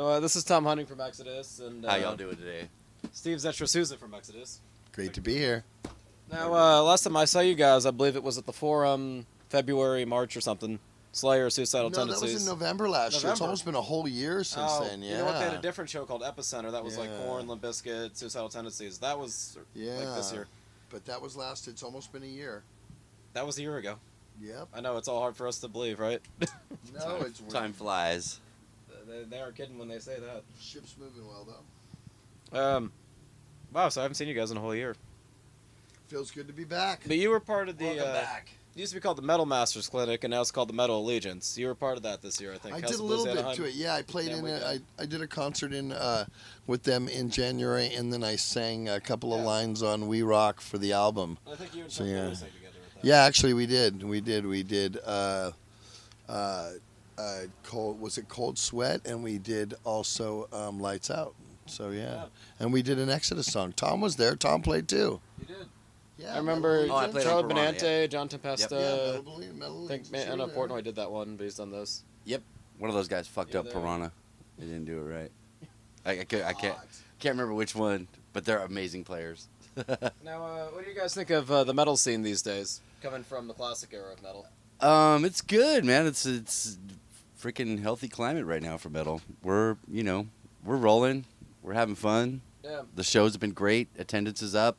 So this is Tom Hunting from Exodus, and How y'all doing today? Steve ZETRO SOUZA from Exodus. Great to be here. Now, last time I saw you guys, I believe it was at the Forum, February, March or something. Slayer, Suicidal Tendencies. No, that was in November last year. It's almost been a whole year since then. Yeah. You know what? They had a different show called Epicenter. That was like Korn, Limp Bizkit, Suicidal Tendencies. That was like this year. But that was last. It's almost been a year. That was a year ago. Yep. I know, it's all hard for us to believe, right? No, it's Time flies. They aren't kidding when they say that. Ship's moving well though. Wow, so I haven't seen you guys in a whole year. Feels good to be back. But you were part of the. Welcome back. It used to be called the Metal Masters Clinic, and now it's called the Metal Allegiance. You were part of that this year, I think. I did a little bit to it. Yeah, I played in it. I did a concert in with them in January, and then I sang a couple of lines on We Rock for the album. I think you and Chuck Billy sang together with that. Yeah, actually we did. We did. Was it Cold Sweat? And we did also Lights Out. So yeah. And we did an Exodus song. Tom was there. Tom played too. You did. Yeah, I remember I played Charlie on Piranha, Benante, John Tempesta. Metal I think I know Portnoy did that one based on those. Yep. One of those guys fucked up Piranha. They didn't do it right. I can't remember which one, but they're amazing players. Now, what do you guys think of the metal scene these days, coming from the classic era of metal? It's good, man. It's freaking healthy climate right now for metal. We're rolling. We're having fun. Yeah. The shows have been great. Attendance is up.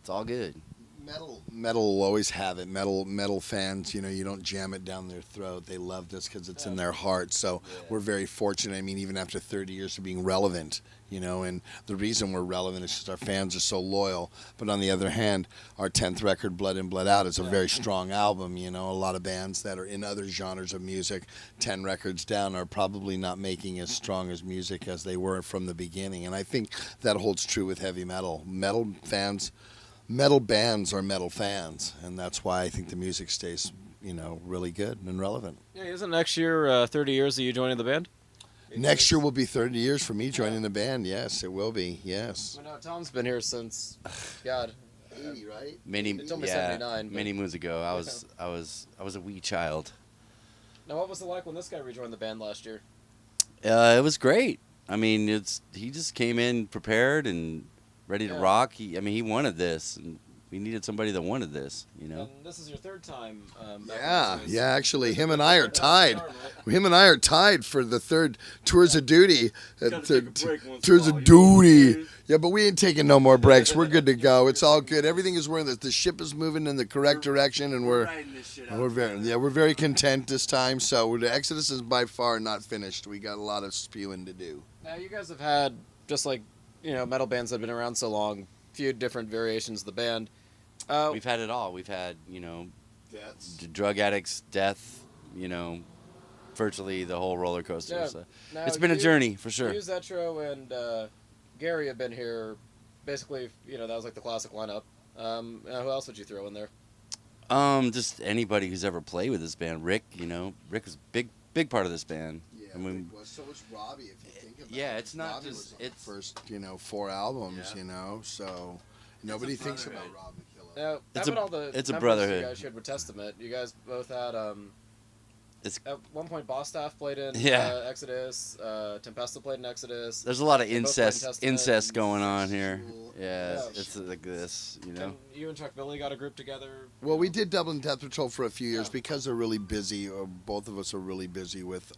It's all good. Metal will always have it. Metal fans, you don't jam it down their throat. They love this because it's in their heart. So we're very fortunate. I mean, even after 30 years of being relevant, and the reason we're relevant is because our fans are so loyal. But on the other hand, our 10th record, Blood In, Blood Out, is a very strong album. A lot of bands that are in other genres of music, 10 records down, are probably not making as strong as music as they were from the beginning. And I think that holds true with heavy metal. Metal bands are metal fans, and that's why I think the music stays, really good and relevant. Yeah, isn't next year 30 years of you joining the band? Next year will be 30 years for me joining the band. Yes, it will be. Yes. Well, no, Tom's been here since, God, 80, right? It's only 79. But... Many moons ago, I was a wee child. Now, what was it like when this guy rejoined the band last year? It was great. I mean, he just came in prepared and ready to rock. He wanted this, and we needed somebody that wanted this, And this is your third time. Actually, him and I are tied. Him and I are tied for the third Tours of Duty. Tours of Duty. Yeah, but we ain't taking no more breaks. We're good to go. It's all good. Everything is working. The ship is moving in the correct direction, and we're very content this time. So the Exodus is by far not finished. We got a lot of spewing to do. Now, you guys have had, just like metal bands that have been around so long, few different variations of the band. We've had it all. We've had, drug addicts, death, virtually the whole roller coaster. Yeah. So Now, it's been a journey for sure. You, ZETRO, and Gary have been here. Basically, that was like the classic lineup. Who else would you throw in there? Just anybody who's ever played with this band. Rick, Rick is a big part of this band. Yeah, so was Robbie, if you think about it. Yeah, it's not Robbie just... was on the first, 4 albums, so nobody thinks about Rob McKillop. It's a brotherhood. You guys shared with Testament. You guys both had... at one point, Boss Staff played in Exodus. Tempesta played in Exodus. There's a lot of incest going on here. Yeah, it's like this, And you and Chuck Billy got a group together. Well, we did Dublin Death Patrol for a few years because they're really busy. Both of us are really busy with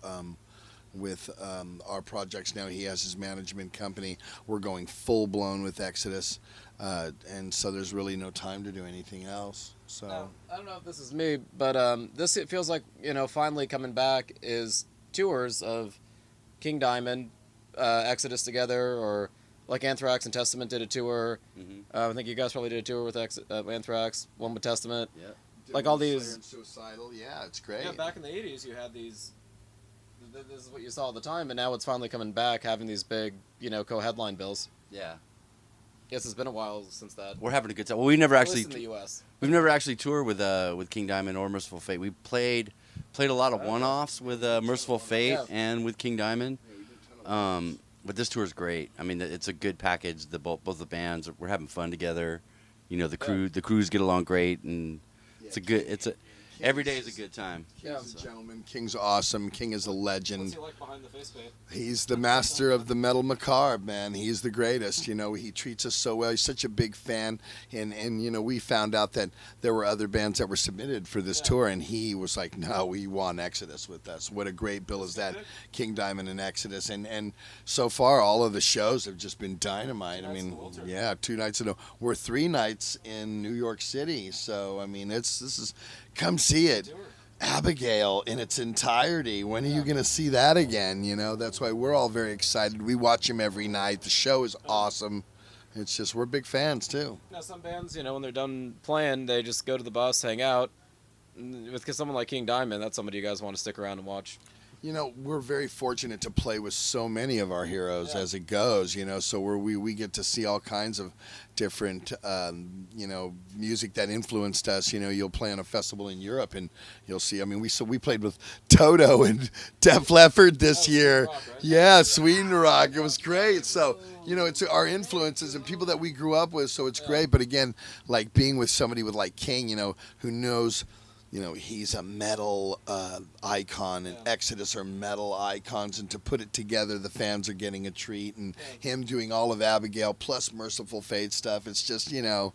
our projects now. He has his management company. We're going full blown with Exodus, and so there's really no time to do anything else. So now, I don't know if this is me, but it feels like finally coming back is tours of King Diamond, Exodus together, or like Anthrax and Testament did a tour. Mm-hmm. I think you guys probably did a tour with Anthrax, one with Testament. Yeah. Like all these. Suicidal. Yeah, it's great. Yeah, back in the 80s, you had these. This is what you saw all the time, and now it's finally coming back, having these big, co-headline bills. Yeah. Yes, it's been a while since that. We're having a good time. Well, we never actually. In the U.S. We've never actually toured with King Diamond or Merciful Fate. We played a lot of one-offs with Merciful Fate and with King Diamond. But this tour is great. I mean, it's a good package. Both the bands, we're having fun together. The crews get along great, and it's every day is a good time. King's a gentleman. King's awesome. King is a legend. What's he like behind the facepaint? He's the master of the metal macabre, man. He's the greatest. You know, he treats us so well. He's such a big fan. And you know, we found out that there were other bands that were submitted for this tour, and he was like, no, we want Exodus with us. What a great bill is that, King Diamond and Exodus. And so far, all of the shows have just been dynamite. I mean, yeah, 2 nights in a, we're 3 nights in New York City. So, I mean, this is, come see it. Abigail in its entirety. When are you going to see that again? You know, that's why we're all very excited. We watch him every night. The show is awesome. It's just, we're big fans too. Now, some bands, you know, when they're done playing, they just go to the bus, hang out. With someone like King Diamond, that's somebody you guys want to stick around and watch. You know, we're very fortunate to play with so many of our heroes as it goes, you know, so we get to see all kinds of different, you know, music that influenced us. You know, you'll play on a festival in Europe and you'll see, I mean, we played with Toto and Def Leppard this year. Rock, right? Yeah, Sweden Rock. It was great. So, you know, it's our influences and people that we grew up with, so it's great. But again, like being with somebody with like King, you know, who knows, you know, he's a metal icon, and Exodus are metal icons, and to put it together, the fans are getting a treat, and him doing all of Abigail plus Merciful Fate stuff, it's just, you know,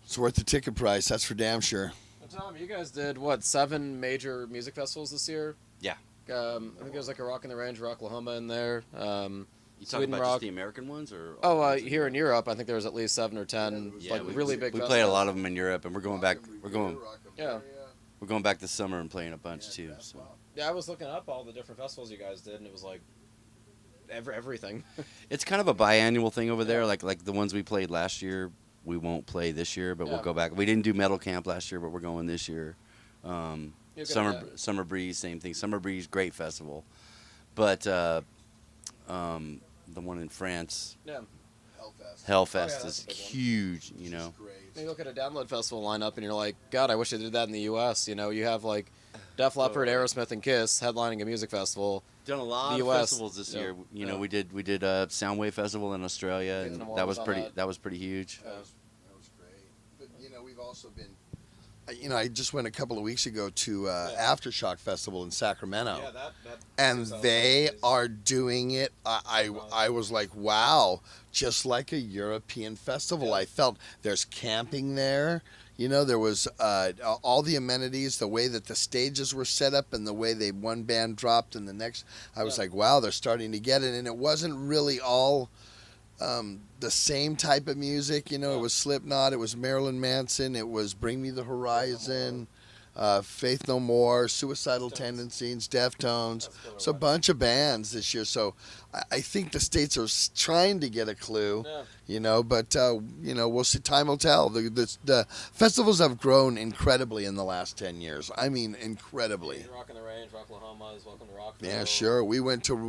it's worth the ticket price, that's for damn sure. Well, Tom, you guys did, what, 7 major music festivals this year? Yeah. I think there was like a Rock in the Range, Rocklahoma in there. You talking Sweden about Rock. just the American ones, or? Here in Europe, I think there was at least 7 or 10 like really big We festivals. played a lot of them in Europe, and we're going back. Yeah. We're going back this summer and playing a bunch too. So. Yeah, I was looking up all the different festivals you guys did, and it was like everything. It's kind of a biannual thing over there. Like the ones we played last year, we won't play this year, but we'll go back. We didn't do Metal Camp last year, but we're going this year. Summer Breeze, same thing. Summer Breeze, great festival, but the one in France, Hellfest is huge. You know. You look at a Download Festival lineup, and you're like, God, I wish they did that in the U.S. You know, you have like Def Leppard, Aerosmith, and Kiss headlining a music festival. Done a lot of festivals this year. You know, we did a Soundwave Festival in Australia, and that was pretty huge. That was great. But you know, we've also been. You know, I just went a couple of weeks ago to Aftershock Festival in Sacramento, and they are doing it. I was like, wow, just like a European festival. I felt there's camping there. You know, there was all the amenities, the way that the stages were set up, and the way one band dropped and the next. I was like, wow, they're starting to get it, and it wasn't really all. The same type of music, you know, it was Slipknot, it was Marilyn Manson, it was Bring Me the Horizon, Faith No More, Suicidal Tendencies, Deftones. So a bunch of bands this year. So I think the States are trying to get a clue, you know, but, you know, we'll see. Time will tell. The festivals have grown incredibly in the last 10 years. I mean, incredibly. Rock in the Range, Rocklahoma is Welcome to Rockville. Yeah, sure. We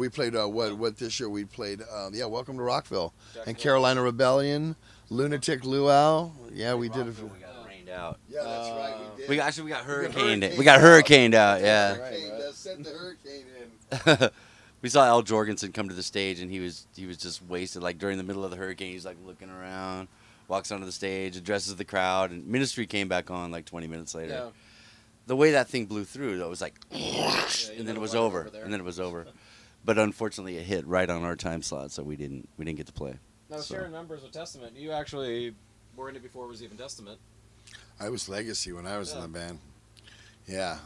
played, what this year we played, Welcome to Rockville. And Carolina Rebellion, Lunatic Luau. Yeah, we did. We got rained out. Yeah, that's right. We got hurricaned. We got hurricaned out. Yeah. Sent the hurricane in. We saw Al Jorgensen come to the stage, and he was just wasted. Like during the middle of the hurricane, he's like looking around, walks onto the stage, addresses the crowd, and Ministry came back on like 20 minutes later. Yeah. The way that thing blew through, though, it was like, and then it was over. But unfortunately, it hit right on our time slot, so we didn't get to play. Now, sharing members of Testament, you actually were in it before it was even Testament. I was Legacy when I was in the band. Yeah.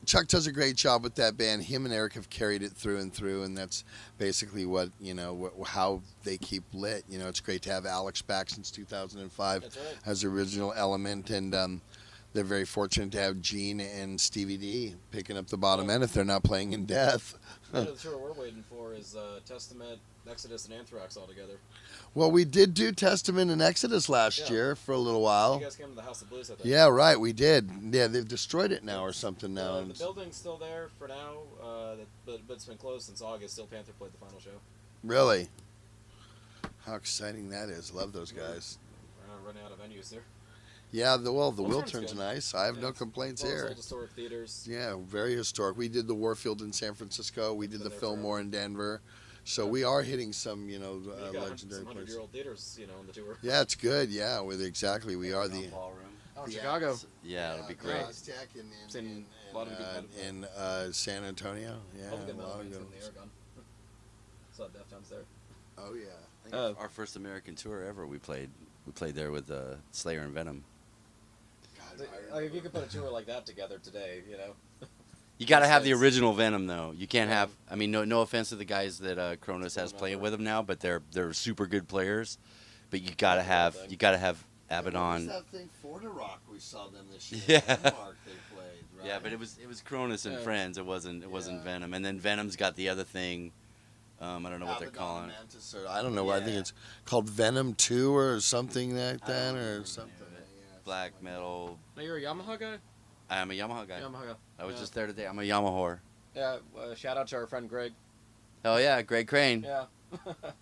Chuck does a great job with that band. Him and Eric have carried it through and through, and that's basically what, you know, how they keep lit. You know, it's great to have Alex back since 2005 as the original element, and they're very fortunate to have Gene and Stevie D picking up the bottom end if they're not playing in Death. The tour we're waiting for is Testament, Exodus, and Anthrax all together. Well, we did do Testament and Exodus last year for a little while. You guys came to the House of Blues, I think. Yeah, right, we did. Yeah, they've destroyed it now or something now. The building's still there for now, but it's been closed since August. Steel Panther played the final show. Really? How exciting that is. Love those guys. We're running out of venues there. Yeah, the Wiltern's nice. I have no complaints here. Old historic theaters. Yeah, very historic. We did the Warfield in San Francisco. We did the Fillmore in Denver. So we are hitting some, you know, legendary some places. 100-year-old theaters, you know, on the tour. Yeah, it's good. Yeah, exactly. We are the Oh, The Chicago. Aztecs. Yeah, it'll be the great. Aztec It's in a lot of good in San Antonio. Yeah, All the good a lot metal of bands good from the ones. Aragon. Saw Deftones there. Oh yeah. Our first American tour ever, we played there with Slayer and Venom. God, Like, if you could put a tour like that together today, you know. You got to have the States. original Venom though. You can't Yeah. have. I mean, no offense to the guys that Cronus has playing with them now, but they're super good players. But you got to have Abaddon. That thing Florida Rock we saw them this year. Yeah. Denmark they played, right? Yeah, but it was Cronus and Yeah. friends. It wasn't Yeah. Venom. And then Venom's got the other thing. I don't know what they're calling it. Mantis, or I don't know. I think Yeah. it's called Venom 2 or something like I that, don't or remember something. the name of it. Yeah, Black something like metal. No, you're a Yamaha guy? I'm a Yamaha guy. Yamaha guy. I was Yeah. just there today. I'm a Yamaha. Yeah, shout out to our friend Greg. Oh yeah, Greg Crane. Yeah.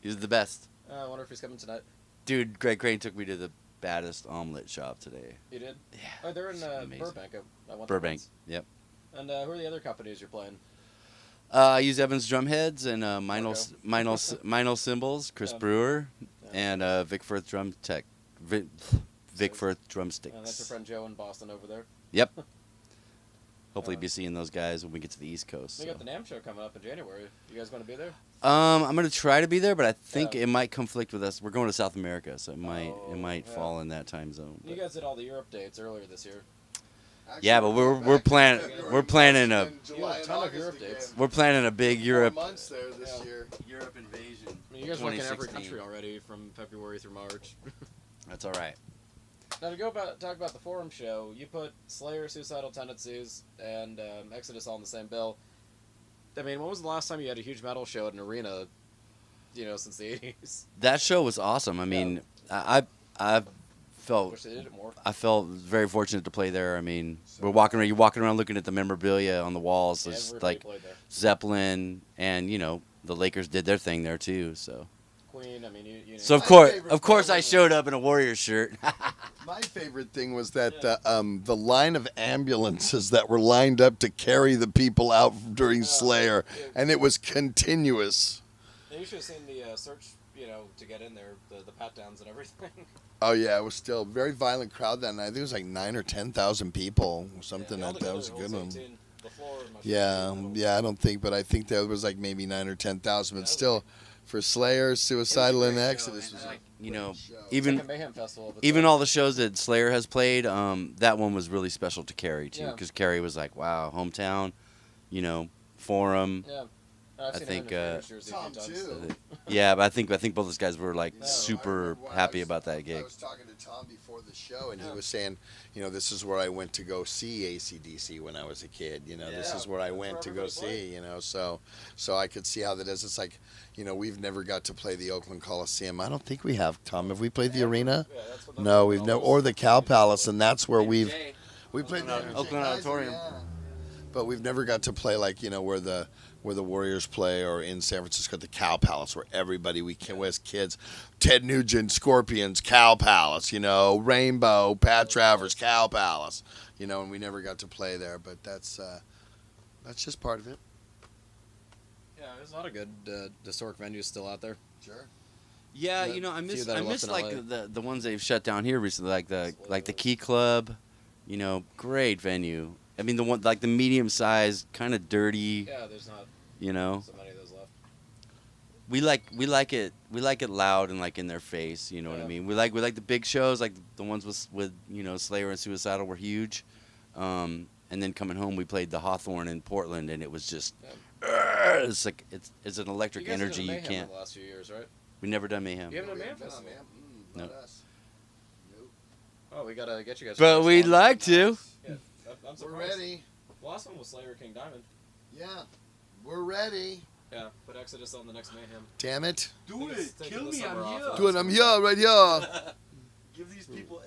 He's the best. I wonder if he's coming tonight. Dude, Greg Crane took me to the baddest omelet shop today. You did? Yeah. Oh, they're in amazing. Burbank. I went there Burbank. once. Yep. And who are the other companies you're playing? I use Evans Drumheads and Meinl Cymbals, Chris Yeah. Brewer, Yeah. and Vic Firth Drum Tech. Vic Firth Drumsticks. That's your friend Joe in Boston over there. Yep. Hopefully Yeah. be seeing those guys when we get to the East Coast. We so. got the NAMM show coming up in January. You guys going to be there? I'm gonna try to be there, but I think Yeah. it might conflict with us. We're going to South America, so it might Yeah. fall in that time zone. You but- guys did all the Europe dates earlier this year. Actually, Yeah, but we're planning a You have a ton of Europe dates. we're planning a big Europe months there this Yeah. year. Europe invasion. I mean, you guys work in every 2016. country already from February through March. That's all right. Now to talk about the Forum show, you put Slayer, Suicidal Tendencies, and Exodus all in the same bill. I mean, when was the last time you had a huge metal show at an arena? You know, since the '80s. That show was awesome. I mean, I felt Wish they did it more. I felt very fortunate to play there. I mean, you're walking around looking at the memorabilia on the walls. There's Everybody like played there. Zeppelin, and the Lakers did their thing there too. So Queen. I mean, you. so My favorite of course part I was- showed up in a Warriors shirt. My favorite thing was that the line of ambulances that were lined up to carry the people out during Slayer, and it was continuous. You should have seen the search. To get in there, the pat downs and everything. Oh yeah, it was still a very violent crowd that night. I think it was like 9,000 or 10,000 people, something like that. It was a good one. The floor must Yeah, be- yeah. I don't think, but I think there was like maybe 9,000 or 10,000. But still, for Slayer, Suicidal, and Exodus was even Like a Mayhem Festival. of its even own. all the shows that Slayer has played, that one was really special to Carrie too, Yeah. because Carrie was like, wow, hometown, Forum. Yeah. I've I seen think, him in Jersey a few Tom, times. too. Yeah, but I think both those guys were like No, super I happy was- about that I gig. was talking to Tom before the show, and he Yeah. was saying, this is where I went to go see AC/DC when I was a kid. This Yeah. is where I That's went where to go everybody see. So I could see how that is. It's like, we've never got to play the Oakland Coliseum. I don't think we have, Tom. Have we played the arena? Yeah, that's what No, we've never, or the Cow Palace, and that's where we played the Oakland Auditorium. yeah. But we've never got to play like where the Warriors play, or in San Francisco at the Cow Palace, where everybody as kids, Ted Nugent, Scorpions, Cow Palace, Rainbow, Pat Travers, Cow Palace, and we never got to play there. But that's just part of it. Yeah, there's a lot of good historic venues still out there. Sure. Yeah, The I few miss that are I left miss in like LA. the ones they've shut down here recently, like the Key Club, great venue. I mean the one like the medium sized, kind of dirty, Yeah, there's not you so many of those left. We like it loud and like in their face, you know what I Yeah. mean? We like the big shows, like the ones with Slayer and Suicidal were huge. And then coming home we played the Hawthorne in Portland, and it was just it's like it's an electric You guys energy did a you Mayhem can't. in the last few years, right? We never done Mayhem. You haven't done Mayhem Festival? No. Oh, we gotta get you guys. But first we'd one. like to. Yeah, I'm We're surprised. ready. The last one was Slayer King Diamond. Yeah, we're ready. Yeah, put Exodus on the next Mayhem. Damn it. Do it. Kill me, I'm here. Do it. I'm here, right here. Give these people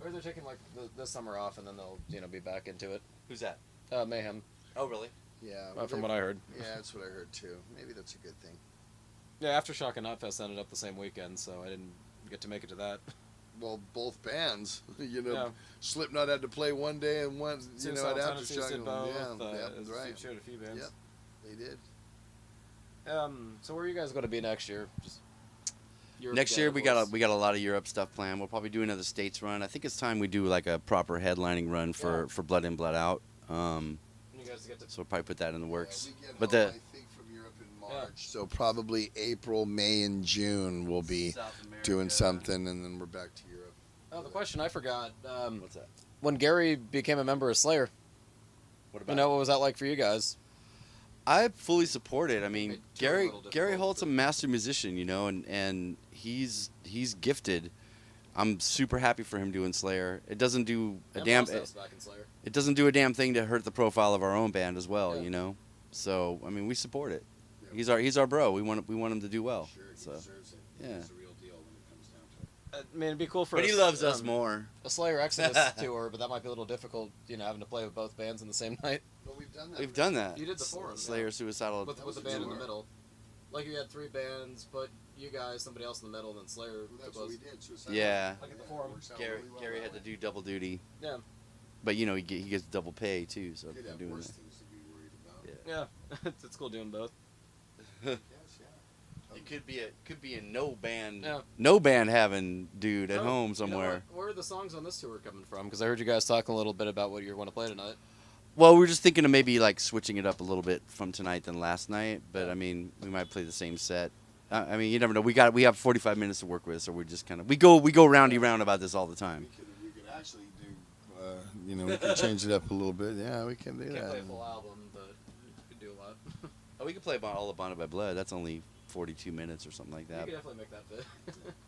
Or they're taking like this summer off, and then they'll be back into it. Who's that? Mayhem. Oh really? Yeah. From what I heard. Yeah, that's what I heard too. Maybe that's a good thing. Yeah, Aftershock and Knotfest ended up the same weekend, so I didn't get to make it to that. Well, both bands, Yeah. Slipknot had to play one day and one, Suicidal at Tendencies Aftershock. did both. Yeah, right. Showed a few bands. Yep. They did. So where are you guys going to be next year? Just Europe Next again, year of we course. got a lot of Europe stuff planned. We'll probably do another States run. I think it's time we do like a proper headlining run for Blood In Blood Out. You guys get to So we'll probably put that in the works. We get But home, the I think from Europe in March, so probably April, May, and June we'll be doing something, and then we're back to Europe. Oh, the question I forgot. What's that? When Gary became a member of Slayer, What you know, what was that like for you guys? I fully support it. I mean, It turned a little Gary difficult, Holt's a but- master musician, you know, and he's gifted. I'm super happy for him doing Slayer. It doesn't do a And damn Frosthouse back in Slayer. it doesn't do a damn thing to hurt the profile of our own band as well, Yeah. you know. So I mean, we support it. Yeah. He's our bro. We want him to do well. Sure, he So deserves it. yeah. He's the real deal when it comes down to it. I mean, it'd be cool for but he loves us more. a Slayer Exodus tour, but that might be a little difficult, you know, having to play with both bands in the same night But we've done that. We've done that. You did the forum, Slayer, yeah. Suicidal. with was the a band in the tour. middle. Like you had 3 bands, but you guys, somebody else in the middle, and then Slayer. Well, to that's both. what we did. Suicide Yeah. Like at the forum. Works out Gary really well Gary that had to way. do double duty, Yeah, but you know he gets double pay too. So Could for have doing worse that. things to be worried about. yeah. It's cool doing both. Yes, yeah. It could be a no band having dude at So, home you know somewhere. what? Where are the songs on this tour coming from? Because I heard you guys talking a little bit about what you want to play tonight. Well, we were just thinking of maybe like switching it up a little bit from tonight than last night, but I mean we might play the same set. I mean you never know. We have 45 minutes to work with, so we're just kind of we go roundy round about this all the time. We could actually do, you know, we could change it up a little bit. Yeah, we can do Can't that. play a full album, but you could do a lot. Oh, we could play all of Bonded by Blood. That's only 42 minutes or something like You that. could definitely make that fit.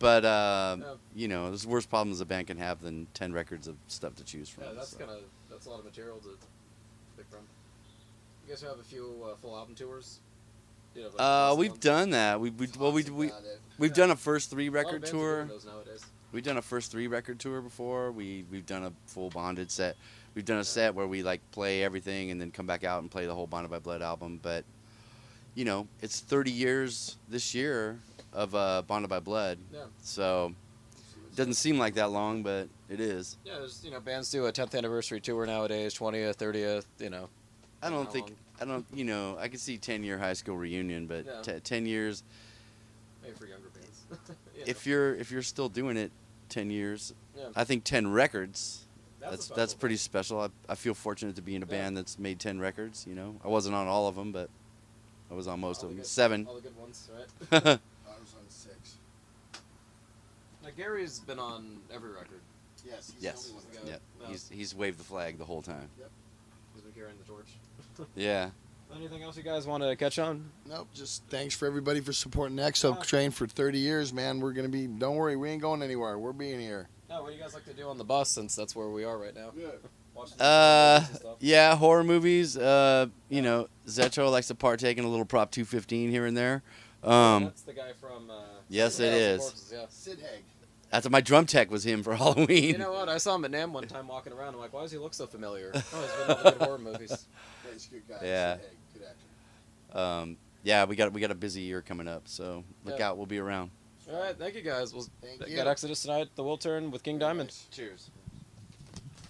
But Yeah. you know, there's worse problems a band can have than 10 records of stuff to choose from. Yeah, that's so. that's a lot of material to pick from. You guys have a few full album tours. You know, like We've done that. We've done a first 3 record tour. Those nowadays. We've done a first 3 record tour before. We've done a full Bonded set. We've done a set where we like play everything and then come back out and play the whole Bonded by Blood album. But you know, it's 30 years this year of Bonded by Blood. Yeah. So it doesn't seem like that long, but it is. Yeah, there's bands do a 10th anniversary tour nowadays, 20th, 30th. You know. I How don't think long? you know, I could see 10-year high school reunion, but Yeah. 10 years. Maybe for younger bands. You If know. you're still doing it 10 years, Yeah. I think 10 records. a That's special pretty thing. special. I feel fortunate to be in a Yeah. band that's made 10 records. You know, I wasn't on all of them, but I was on most All of the them. good- 7. All the good ones, right? I was on 6. Now Gary's been on every record. Yes, he's Yes. the only one. Yeah. Yeah. No. He's waved the flag the whole time. He's been carrying the torch. Yeah. Anything else you guys want to catch on? Nope, just thanks for everybody for supporting EXO Yeah. Train for 30 years, man. We're going to be, don't worry, we ain't going anywhere. We're being here. No, what do you guys like to do on the bus since that's where we are right now? Good. Watch some movies and stuff. Yeah, horror movies. You know, Zetro likes to partake in a little Prop 215 here and there. That's the guy from. Yes, it Thousand is. Corpses, yeah. Sid Haig. That's my drum tech was him for Halloween. You know what? I saw him at NAMM one time walking around. I'm like, why does he look so familiar? Oh, he's been in all the good horror movies. Yeah, he's a good guy. Yeah. Sid Haig, good actor. Yeah, we got a busy year coming up, so look Yeah. out. We'll be around. All right, thank you guys. We'll Thank got you. Exodus tonight, the Will Turn with King Diamond. Nice. Cheers.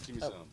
Give me Oh. some.